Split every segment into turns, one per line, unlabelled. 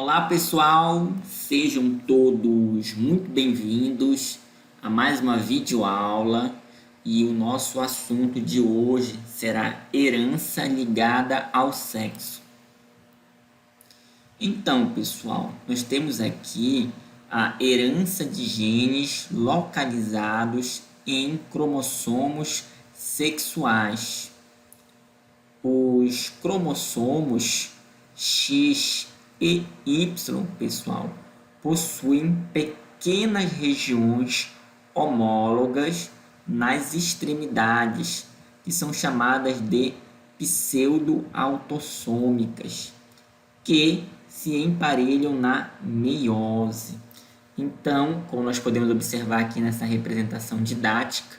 Olá pessoal, sejam todos muito bem-vindos a mais uma videoaula e o nosso assunto de hoje será herança ligada ao sexo. Então pessoal, nós temos aqui a herança de genes localizados em cromossomos sexuais. Os cromossomos X e Y, pessoal, possuem pequenas regiões homólogas nas extremidades, que são chamadas de pseudo-autossômicas, que se emparelham na meiose. Então, como nós podemos observar aqui nessa representação didática,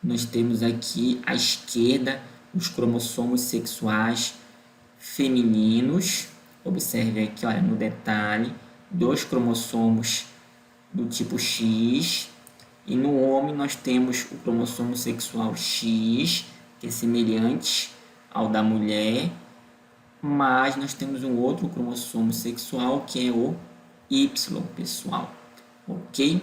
nós temos aqui à esquerda os cromossomos sexuais femininos. Observe aqui, olha, no detalhe, 2 cromossomos do tipo X, e no homem nós temos o cromossomo sexual X, que é semelhante ao da mulher, mas nós temos um outro cromossomo sexual que é o Y, pessoal, ok?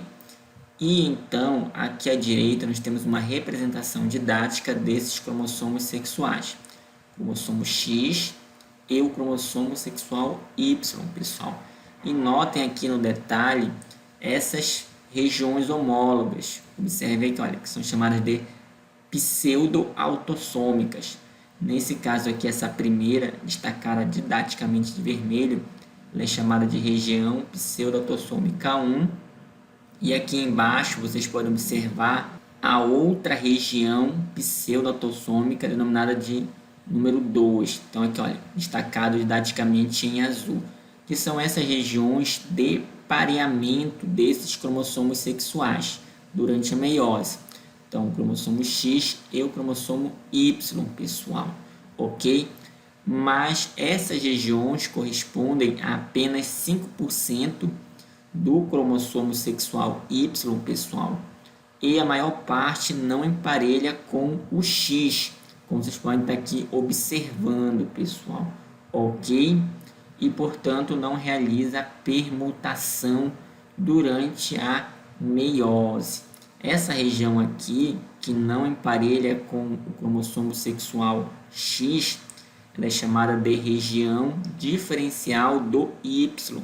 E então, aqui à direita, nós temos uma representação didática desses cromossomos sexuais. O cromossomo X e o cromossomo sexual Y, pessoal. E notem aqui no detalhe essas regiões homólogas. Observe aqui, olha, que são chamadas de pseudo-autossômicas. Nesse caso aqui, essa primeira, destacada didaticamente de vermelho, ela é chamada de região pseudo-autossômica 1. E aqui embaixo vocês podem observar a outra região pseudo-autossômica denominada de número 2. Então aqui, olha, destacado didaticamente em azul, que são essas regiões de pareamento desses cromossomos sexuais durante a meiose. Então, o cromossomo X e o cromossomo Y, pessoal, ok? Mas essas regiões correspondem a apenas 5% do cromossomo sexual Y, pessoal, e a maior parte não emparelha com o X, como vocês podem estar aqui observando, pessoal, ok? E, portanto, não realiza permutação durante a meiose. Essa região aqui, que não emparelha com o cromossomo sexual X, ela é chamada de região diferencial do Y.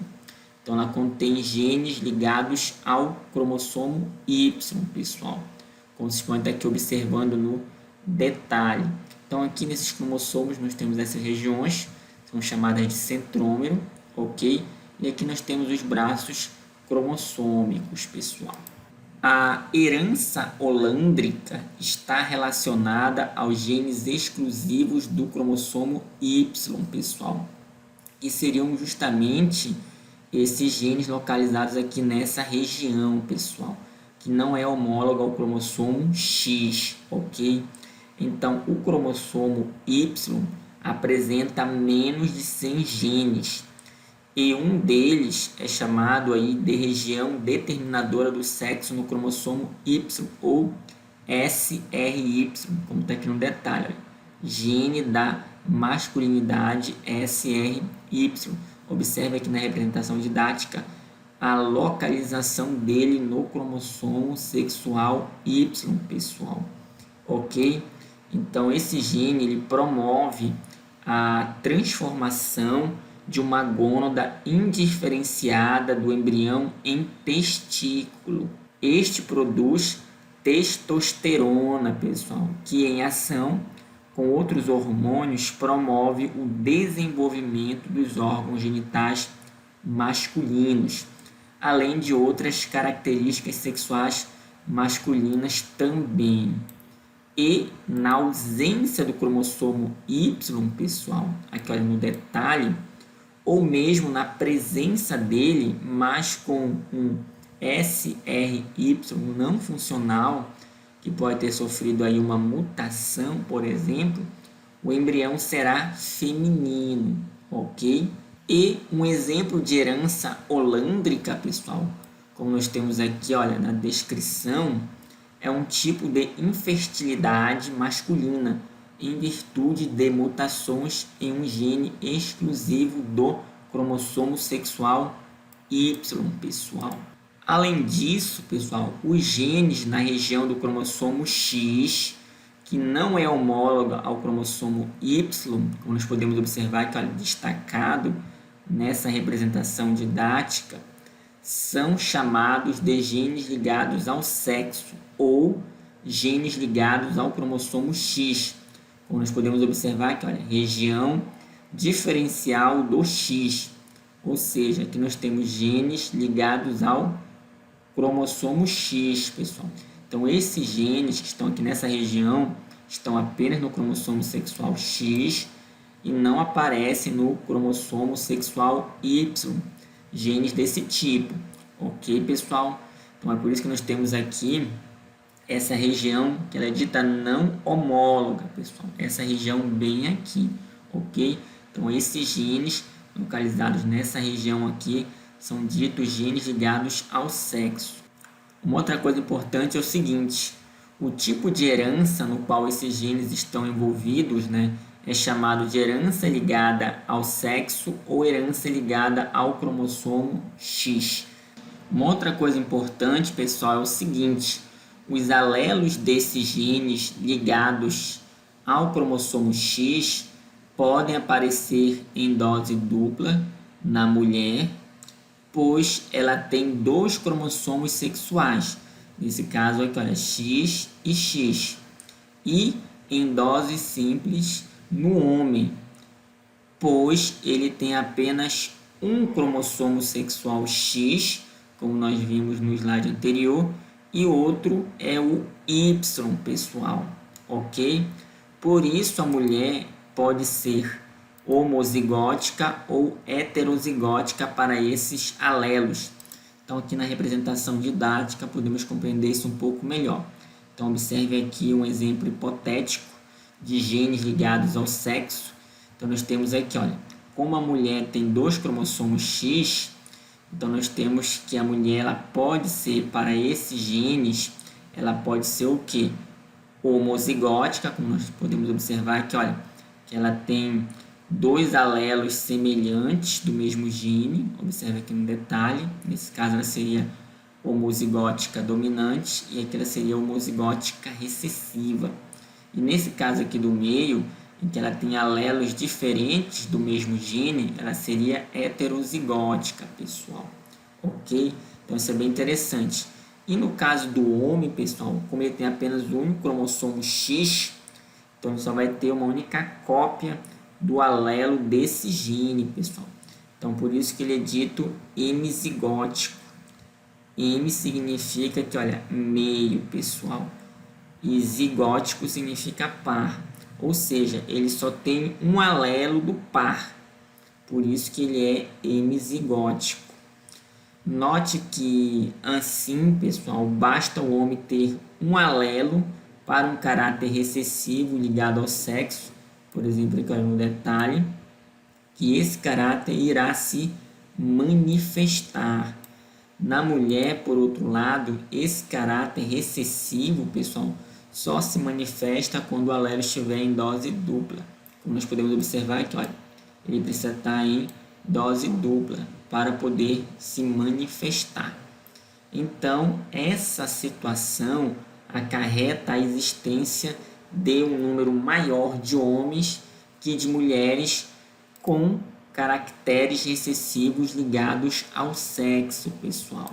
Então, ela contém genes ligados ao cromossomo Y, pessoal. Como vocês podem estar aqui observando no detalhe. Então, aqui nesses cromossomos, nós temos essas regiões, são chamadas de centrômero, ok? E aqui nós temos os braços cromossômicos, pessoal. A herança holândrica está relacionada aos genes exclusivos do cromossomo Y, pessoal. E seriam justamente esses genes localizados aqui nessa região, pessoal, que não é homólogo ao cromossomo X, ok? Então, o cromossomo Y apresenta menos de 100 genes, e um deles é chamado aí de região determinadora do sexo no cromossomo Y, ou SRY, como está aqui no detalhe, gene da masculinidade SRY. Observe aqui na representação didática a localização dele no cromossomo sexual Y, pessoal, ok? Então, esse gene ele promove a transformação de uma gônada indiferenciada do embrião em testículo. Este produz testosterona, pessoal, que em ação com outros hormônios promove o desenvolvimento dos órgãos genitais masculinos, além de outras características sexuais masculinas também. E na ausência do cromossomo Y, pessoal, aqui olha no detalhe, ou mesmo na presença dele, mas com um SRY não funcional, que pode ter sofrido aí uma mutação, por exemplo, o embrião será feminino, ok? E um exemplo de herança holândrica, pessoal, como nós temos aqui, olha, na descrição, é um tipo de infertilidade masculina, em virtude de mutações em um gene exclusivo do cromossomo sexual Y, pessoal. Além disso, pessoal, os genes na região do cromossomo X, que não é homóloga ao cromossomo Y, como nós podemos observar que está destacado nessa representação didática, são chamados de genes ligados ao sexo ou genes ligados ao cromossomo X. Como nós podemos observar que, região diferencial do X, ou seja, aqui nós temos genes ligados ao cromossomo X, pessoal. Então, esses genes que estão aqui nessa região estão apenas no cromossomo sexual X e não aparecem no cromossomo sexual Y, genes desse tipo, ok, pessoal? Então, é por isso que nós temos aqui essa região que ela é dita não homóloga, pessoal. Essa região bem aqui, ok? Então, esses genes localizados nessa região aqui são ditos genes ligados ao sexo. Uma outra coisa importante é o seguinte: o tipo de herança no qual esses genes estão envolvidos, né, é chamado de herança ligada ao sexo ou herança ligada ao cromossomo X. Uma outra coisa importante, pessoal, é o seguinte: os alelos desses genes ligados ao cromossomo X podem aparecer em dose dupla na mulher, pois ela tem dois cromossomos sexuais, nesse caso aqui, X e X, e em dose simples no homem, pois ele tem apenas um cromossomo sexual X, como nós vimos no slide anterior, e outro é o Y, pessoal, ok? Por isso a mulher pode ser homozigótica ou heterozigótica para esses alelos. Então, aqui na representação didática, podemos compreender isso um pouco melhor. Então, observe aqui um exemplo hipotético de genes ligados ao sexo. Então, nós temos aqui, como a mulher tem dois cromossomos X, então nós temos que a mulher ela pode ser, para esses genes, ela pode ser o quê? Homozigótica, como nós podemos observar aqui, que ela tem dois alelos semelhantes do mesmo gene, observe aqui no detalhe, nesse caso ela seria homozigótica dominante e aqui ela seria homozigótica recessiva. E nesse caso aqui do meio, em que ela tem alelos diferentes do mesmo gene, ela seria heterozigótica, pessoal, ok? Então isso é bem interessante. E no caso do homem, pessoal, como ele tem apenas um cromossomo X, então ele só vai ter uma única cópia do alelo desse gene, pessoal. Então, por isso que ele é dito hemizigótico. Hemi significa que, meio, pessoal. E zigótico significa par. Ou seja, ele só tem um alelo do par. Por isso que ele é hemizigótico. Note que, assim, pessoal, basta o homem ter um alelo para um caráter recessivo ligado ao sexo, por exemplo, aqui no detalhe, que esse caráter irá se manifestar. Na mulher, por outro lado, esse caráter recessivo, pessoal, só se manifesta quando o alelo estiver em dose dupla. Como nós podemos observar aqui, ele precisa estar em dose dupla para poder se manifestar. Então, essa situação acarreta a existência de um número maior de homens que de mulheres com caracteres recessivos ligados ao sexo, pessoal.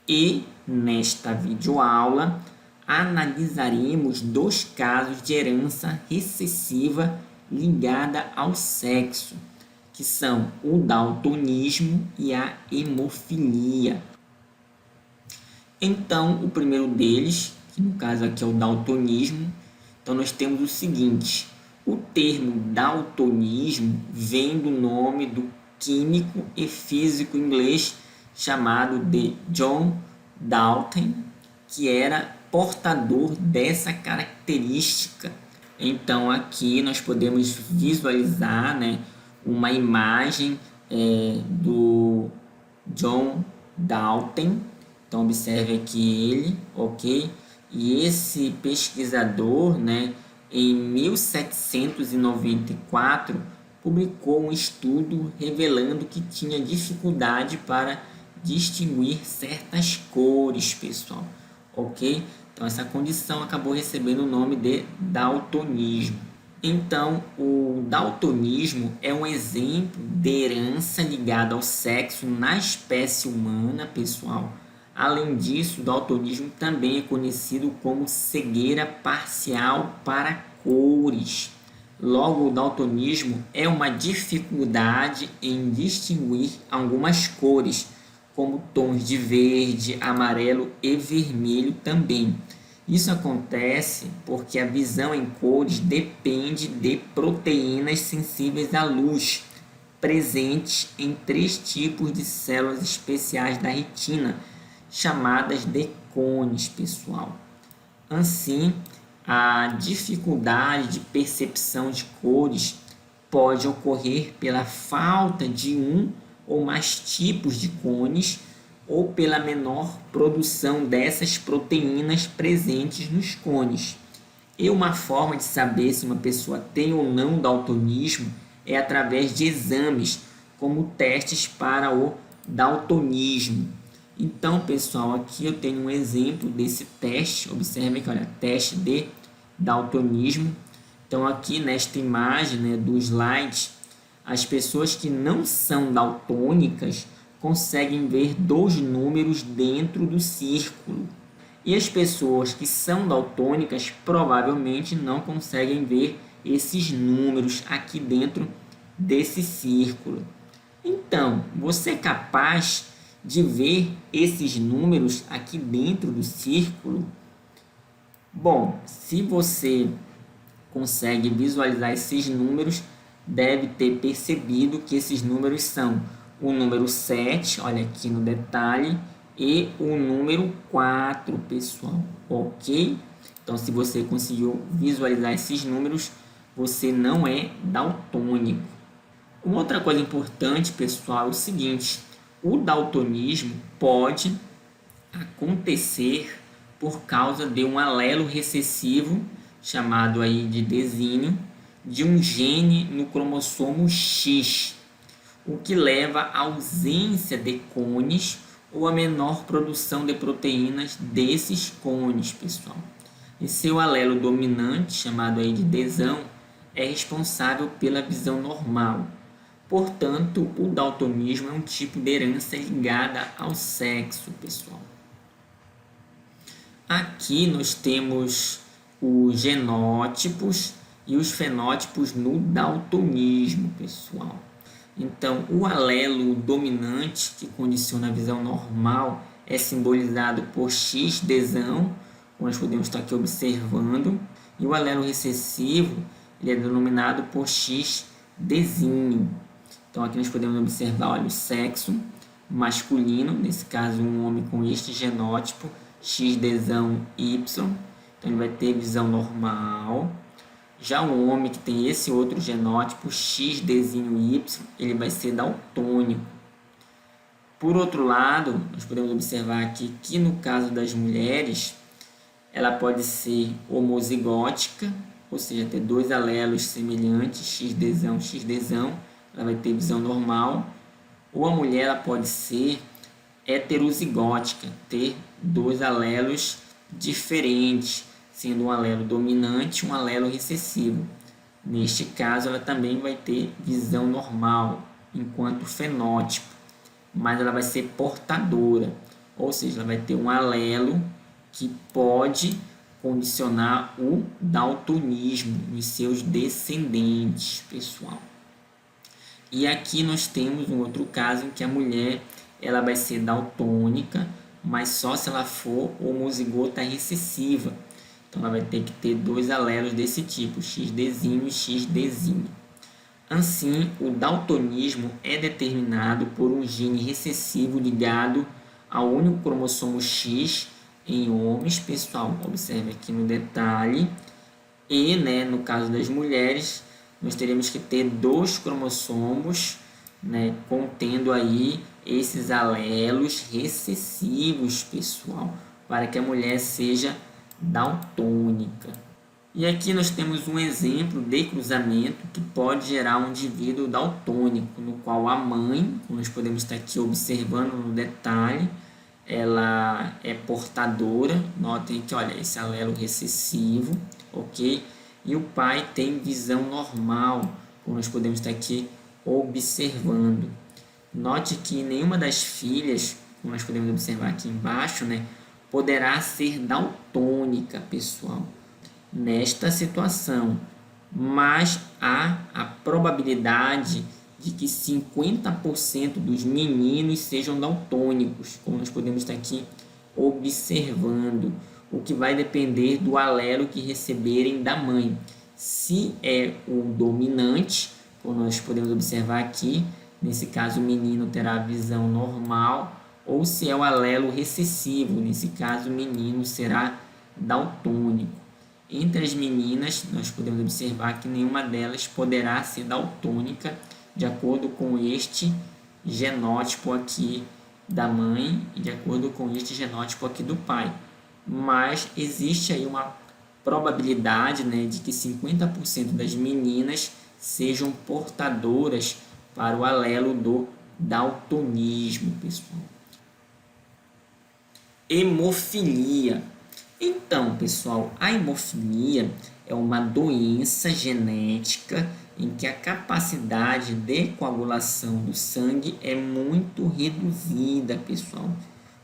E nesta videoaula analisaremos 2 casos de herança recessiva ligada ao sexo, que são o daltonismo e a hemofilia. Então, o primeiro deles, que no caso aqui é o daltonismo, então nós temos o seguinte: o termo daltonismo vem do nome do químico e físico inglês chamado de John Dalton, que era portador dessa característica. Então aqui nós podemos visualizar, uma imagem do John Dalton. Então observe aqui ele, ok? E esse pesquisador, em 1794, publicou um estudo revelando que tinha dificuldade para distinguir certas cores, pessoal, ok? Então, essa condição acabou recebendo o nome de daltonismo. Então, o daltonismo é um exemplo de herança ligada ao sexo na espécie humana, pessoal. Além disso, o daltonismo também é conhecido como cegueira parcial para cores. Logo, o daltonismo é uma dificuldade em distinguir algumas cores, como tons de verde, amarelo e vermelho também. Isso acontece porque a visão em cores depende de proteínas sensíveis à luz, presentes em 3 tipos de células especiais da retina, chamadas de cones, pessoal. Assim, a dificuldade de percepção de cores pode ocorrer pela falta de um ou mais tipos de cones ou pela menor produção dessas proteínas presentes nos cones. E uma forma de saber se uma pessoa tem ou não daltonismo é através de exames, como testes para o daltonismo. Então, pessoal, aqui eu tenho um exemplo desse teste. Observe que, olha, teste de daltonismo. Então, aqui nesta imagem, né, do slide, as pessoas que não são daltônicas conseguem ver 2 números dentro do círculo. E as pessoas que são daltônicas provavelmente não conseguem ver esses números aqui dentro desse círculo. Então, você é capaz de ver esses números aqui dentro do círculo? Bom, se você consegue visualizar esses números, deve ter percebido que esses números são o número 7, olha aqui no detalhe, e o número 4, pessoal, ok? Então, se você conseguiu visualizar esses números, você não é daltônico. Uma outra coisa importante, pessoal, é o seguinte: o daltonismo pode acontecer por causa de um alelo recessivo, chamado aí de desígnio, de um gene no cromossomo X, o que leva à ausência de cones ou a menor produção de proteínas desses cones, pessoal. E seu alelo dominante, chamado aí de desão, é responsável pela visão normal. Portanto, o daltonismo é um tipo de herança ligada ao sexo, pessoal. Aqui nós temos os genótipos e os fenótipos no daltonismo, pessoal. Então, o alelo dominante, que condiciona a visão normal, é simbolizado por X desão, como nós podemos estar aqui observando, e o alelo recessivo ele é denominado por X desígnio. Então, aqui nós podemos observar, olha, o sexo masculino, nesse caso um homem com este genótipo, X desão Y, então ele vai ter visão normal. Já um homem que tem esse outro genótipo, X desígnio Y, ele vai ser daltônico. Por outro lado, nós podemos observar aqui que no caso das mulheres, ela pode ser homozigótica, ou seja, ter 2 alelos semelhantes, X desão, ela vai ter visão normal. Ou a mulher ela pode ser heterozigótica, ter 2 alelos diferentes, sendo um alelo dominante e um alelo recessivo. Neste caso, ela também vai ter visão normal, enquanto fenótipo, mas ela vai ser portadora, ou seja, ela vai ter um alelo que pode condicionar o daltonismo nos seus descendentes, pessoal. E aqui nós temos um outro caso em que a mulher ela vai ser daltônica, mas só se ela for homozigota recessiva. Então, ela vai ter que ter 2 alelos desse tipo, X desígnio e X desígnio. Assim, o daltonismo é determinado por um gene recessivo ligado ao único cromossomo X em homens, pessoal. Observe aqui no detalhe. E, né, no caso das mulheres, nós teremos que ter 2 cromossomos, né, contendo aí esses alelos recessivos, pessoal, para que a mulher seja daltônica. E aqui nós temos um exemplo de cruzamento que pode gerar um indivíduo daltônico, no qual a mãe, como nós podemos estar aqui observando no detalhe, ela é portadora, notem que, olha, esse alelo recessivo, ok? E o pai tem visão normal, como nós podemos estar aqui observando. Note que nenhuma das filhas, como nós podemos observar aqui embaixo, né, poderá ser daltônica, pessoal, nesta situação, mas há a probabilidade de que 50% dos meninos sejam daltônicos, como nós podemos estar aqui observando, o que vai depender do alelo que receberem da mãe. Se é o dominante, como nós podemos observar aqui, nesse caso o menino terá a visão normal, ou se é o alelo recessivo, nesse caso o menino será daltônico. Entre as meninas, nós podemos observar que nenhuma delas poderá ser daltônica, de acordo com este genótipo aqui da mãe e de acordo com este genótipo aqui do pai. Mas existe aí uma probabilidade, né, de que 50% das meninas sejam portadoras para o alelo do daltonismo, pessoal. Hemofilia. Então, pessoal, a hemofilia é uma doença genética em que a capacidade de coagulação do sangue é muito reduzida, pessoal.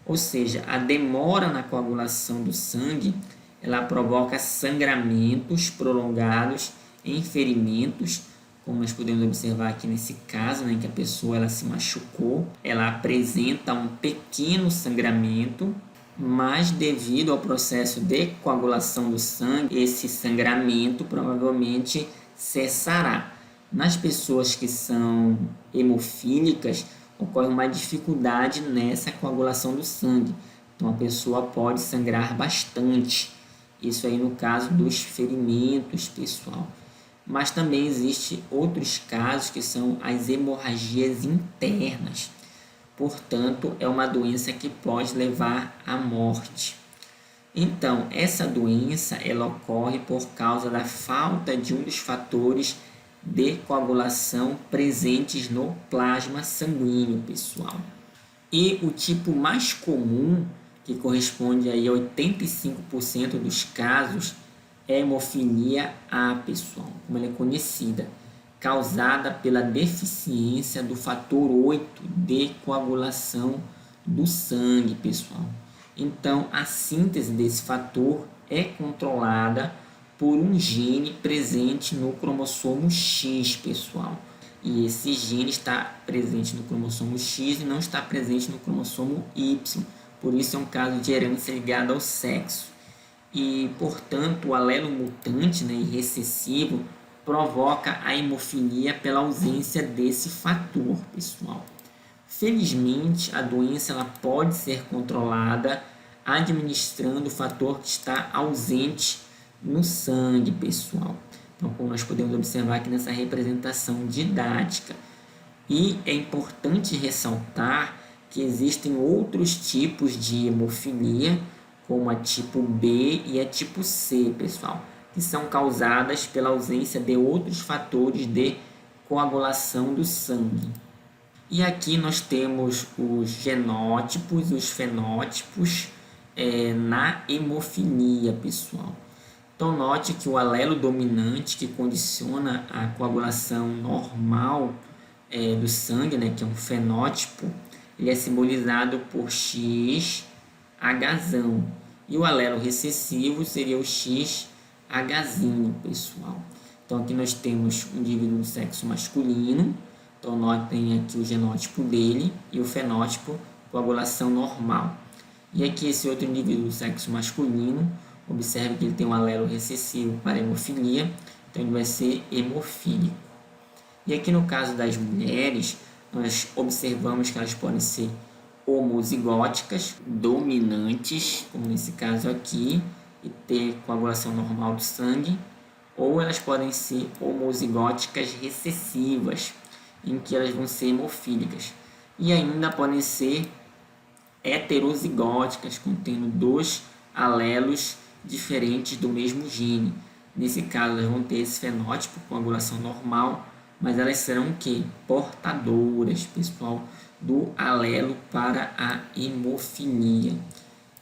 Ou seja, a demora na coagulação do sangue, ela provoca sangramentos prolongados em ferimentos, como nós podemos observar aqui nesse caso, né, em que a pessoa ela se machucou, ela apresenta um pequeno sangramento, mas devido ao processo de coagulação do sangue, esse sangramento provavelmente cessará. Nas pessoas que são hemofílicas, ocorre uma dificuldade nessa coagulação do sangue. Então a pessoa pode sangrar bastante. Isso aí no caso dos ferimentos, pessoal. Mas também existem outros casos que são as hemorragias internas. Portanto, é uma doença que pode levar à morte. Então, essa doença ela ocorre por causa da falta de um dos fatores de coagulação presentes no plasma sanguíneo, pessoal. E o tipo mais comum, que corresponde aí a 85% dos casos, é a hemofilia A, pessoal, como ela é conhecida, causada pela deficiência do fator 8 de coagulação do sangue, pessoal. Então, a síntese desse fator é controlada por um gene presente no cromossomo X, pessoal. E esse gene está presente no cromossomo X e não está presente no cromossomo Y. Por isso é um caso de herança ligada ao sexo. E, portanto, o alelo mutante, né, e recessivo provoca a hemofilia pela ausência desse fator, pessoal. Felizmente, a doença ela pode ser controlada administrando o fator que está ausente no sangue, pessoal. Então, como nós podemos observar aqui nessa representação didática. E é importante ressaltar que existem outros tipos de hemofilia, como a tipo B e a tipo C, pessoal, que são causadas pela ausência de outros fatores de coagulação do sangue. E aqui nós temos os genótipos, os fenótipos na hemofilia, pessoal. Então, note que o alelo dominante que condiciona a coagulação normal do sangue, né, que é um fenótipo, ele é simbolizado por XH, e o alelo recessivo seria o XH, pessoal. Então, aqui nós temos o indivíduo do sexo masculino. Então, notem aqui o genótipo dele e o fenótipo, coagulação normal. E aqui esse outro indivíduo do sexo masculino, observe que ele tem um alelo recessivo para hemofilia, então ele vai ser hemofílico. E aqui no caso das mulheres, nós observamos que elas podem ser homozigóticas, dominantes, como nesse caso aqui, e ter coagulação normal do sangue, ou elas podem ser homozigóticas recessivas, em que elas vão ser hemofílicas. E ainda podem ser heterozigóticas, contendo dois alelos diferentes do mesmo gene. Nesse caso, elas vão ter esse fenótipo, coagulação normal, mas elas serão o quê? Portadoras, pessoal, do alelo para a hemofilia.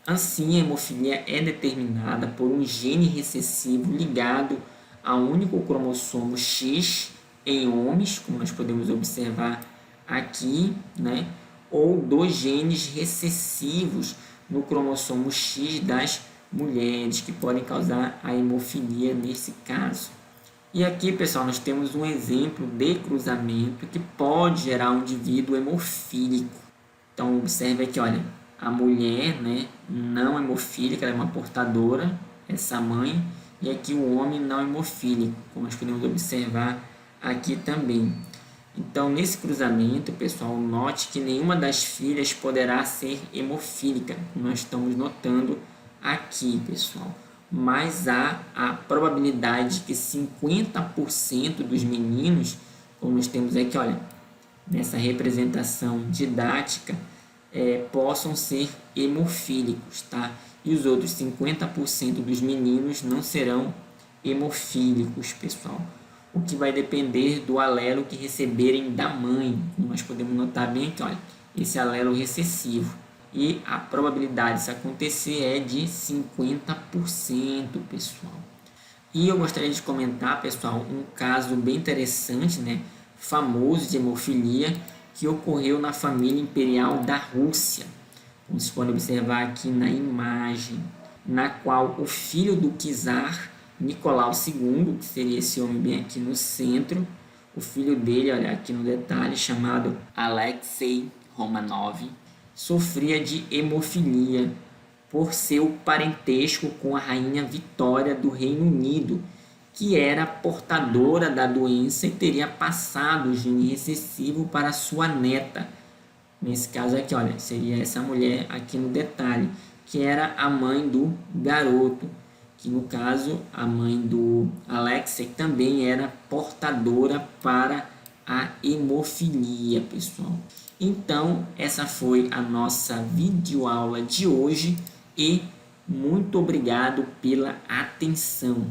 Assim, a hemofilia é determinada por um gene recessivo ligado a um único cromossomo X em homens, como nós podemos observar aqui, né? Ou dois genes recessivos no cromossomo X das mulheres, que podem causar a hemofilia nesse caso. E aqui, pessoal, nós temos um exemplo de cruzamento que pode gerar um indivíduo hemofílico. Então, observe aqui, olha, a mulher, né, não hemofílica, ela é uma portadora, essa mãe, e aqui o homem não hemofílico, como nós podemos observar aqui também. Então, nesse cruzamento, pessoal, note que nenhuma das filhas poderá ser hemofílica, como nós estamos notando aqui, pessoal. Mas há a probabilidade que 50% dos meninos, como nós temos aqui, olha, nessa representação didática, possam ser hemofílicos, tá? E os outros 50% dos meninos não serão hemofílicos, pessoal. O que vai depender do alelo que receberem da mãe. Como nós podemos notar bem aqui, olha, esse alelo recessivo. E a probabilidade disso acontecer é de 50%, pessoal. E eu gostaria de comentar, pessoal, um caso bem interessante, né, famoso de hemofilia, que ocorreu na família imperial da Rússia. Como vocês podem observar aqui na imagem, na qual o filho do czar Nicolau II, que seria esse homem bem aqui no centro, o filho dele, olha aqui no detalhe, chamado Alexei Romanov, sofria de hemofilia por seu parentesco com a rainha Vitória do Reino Unido, que era portadora da doença e teria passado o gene recessivo para sua neta. Nesse caso aqui, olha, seria essa mulher aqui no detalhe, que era a mãe do garoto, que no caso a mãe do Alexei também era portadora para a hemofilia, pessoal. Então, essa foi a nossa videoaula de hoje e muito obrigado pela atenção.